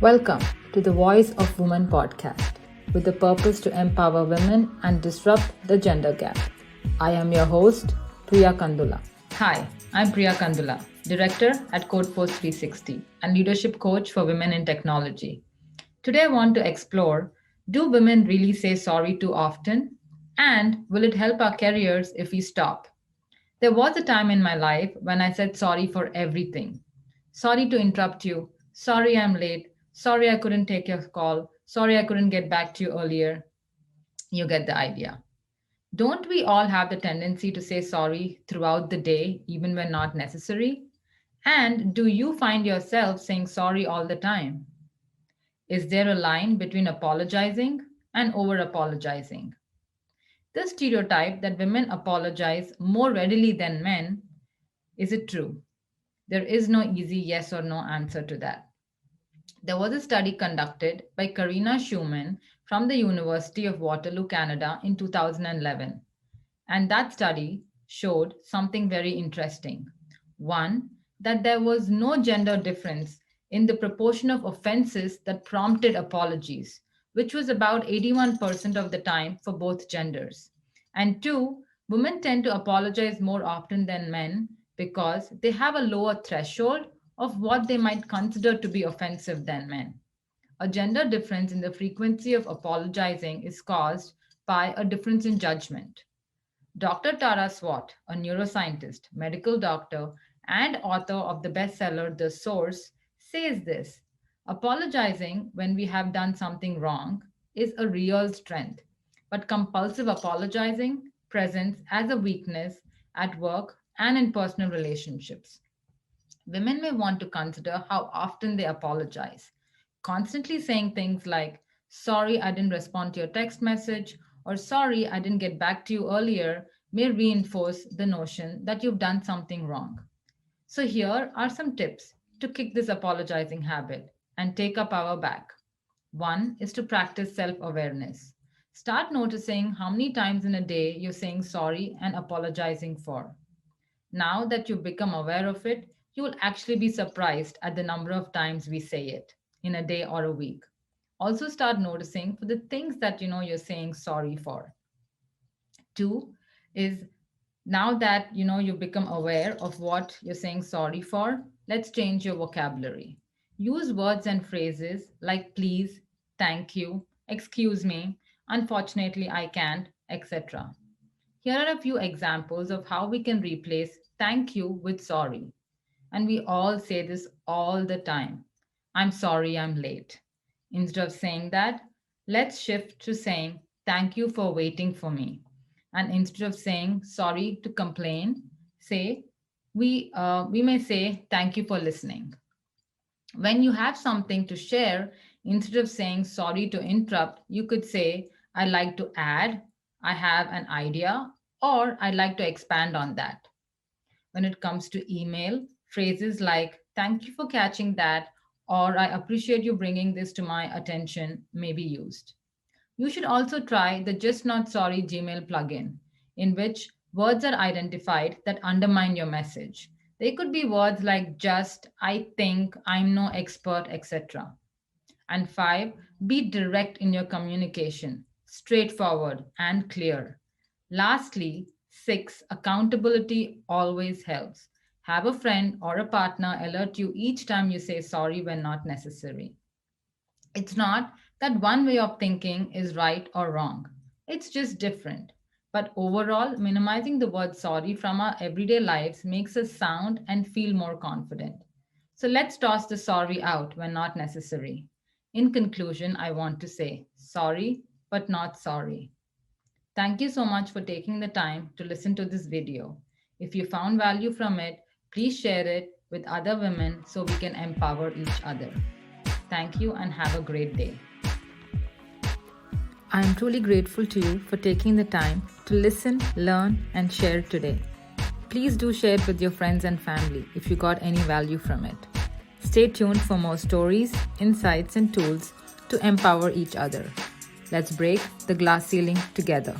Welcome to the Voice of Women podcast with the purpose to empower women and disrupt the gender gap. I am your host, Priya Kandula. Hi, I'm Priya Kandula, Director at Codeforce 360 and Leadership Coach for Women in Technology. Today I want to explore, do women really say sorry too often? And will it help our careers if we stop? There was a time in my life when I said sorry for everything. Sorry to interrupt you. Sorry I'm late. Sorry I couldn't take your call. Sorry I couldn't get back to you earlier. You get the idea. Don't we all have the tendency to say sorry throughout the day, even when not necessary? And do you find yourself saying sorry all the time? Is there a line between apologizing and over apologizing? The stereotype that women apologize more readily than men, is it true? There is no easy yes or no answer to that. There was a study conducted by Karina Schumann from the University of Waterloo, Canada in 2011. And that study showed something very interesting. One, that there was no gender difference in the proportion of offenses that prompted apologies, which was about 81% of the time for both genders. And two, women tend to apologize more often than men because they have a lower threshold of what they might consider to be offensive than men. A gender difference in the frequency of apologizing is caused by a difference in judgment. Dr. Tara Swart, a neuroscientist, medical doctor, and author of the bestseller The Source, says this: apologizing when we have done something wrong is a real strength, but compulsive apologizing presents as a weakness at work and in personal relationships. Women may want to consider how often they apologize. Constantly saying things like, sorry, I didn't respond to your text message, or sorry, I didn't get back to you earlier, may reinforce the notion that you've done something wrong. So, here are some tips to kick this apologizing habit and take our power back. One is to practice self awareness. Start noticing how many times in a day you're saying sorry and apologizing for. Now that you've become aware of it, you will actually be surprised at the number of times we say it in a day or a week. Also start noticing for the things that you're saying sorry for. Two is, now that you've become aware of what you're saying sorry for, let's change your vocabulary. Use words and phrases like please, thank you, excuse me, unfortunately I can't, etc. Here are a few examples of how we can replace thank you with sorry. And we all say this all the time. I'm sorry I'm late. Instead of saying that, let's shift to saying thank you for waiting for me. And instead of saying sorry to complain, say we may say thank you for listening. When you have something to share, instead of saying sorry to interrupt, you could say I'd like to add, I have an idea, or I'd like to expand on that. When it comes to email, phrases like thank you for catching that, or I appreciate you bringing this to my attention may be used. You should also try the Just Not Sorry Gmail plugin, in which words are identified that undermine your message. They could be words like just, I think, I'm no expert, etc. And five, be direct in your communication, straightforward and clear. Lastly, six, accountability always helps. Have a friend or a partner alert you each time you say sorry when not necessary. It's not that one way of thinking is right or wrong, it's just different. But overall, minimizing the word sorry from our everyday lives makes us sound and feel more confident. So let's toss the sorry out when not necessary. In conclusion, I want to say sorry, but not sorry. Thank you so much for taking the time to listen to this video. If you found value from it, please share it with other women so we can empower each other. Thank you and have a great day. I am truly grateful to you for taking the time to listen, learn, and share today. Please do share it with your friends and family if you got any value from it. Stay tuned for more stories, insights, and tools to empower each other. Let's break the glass ceiling together.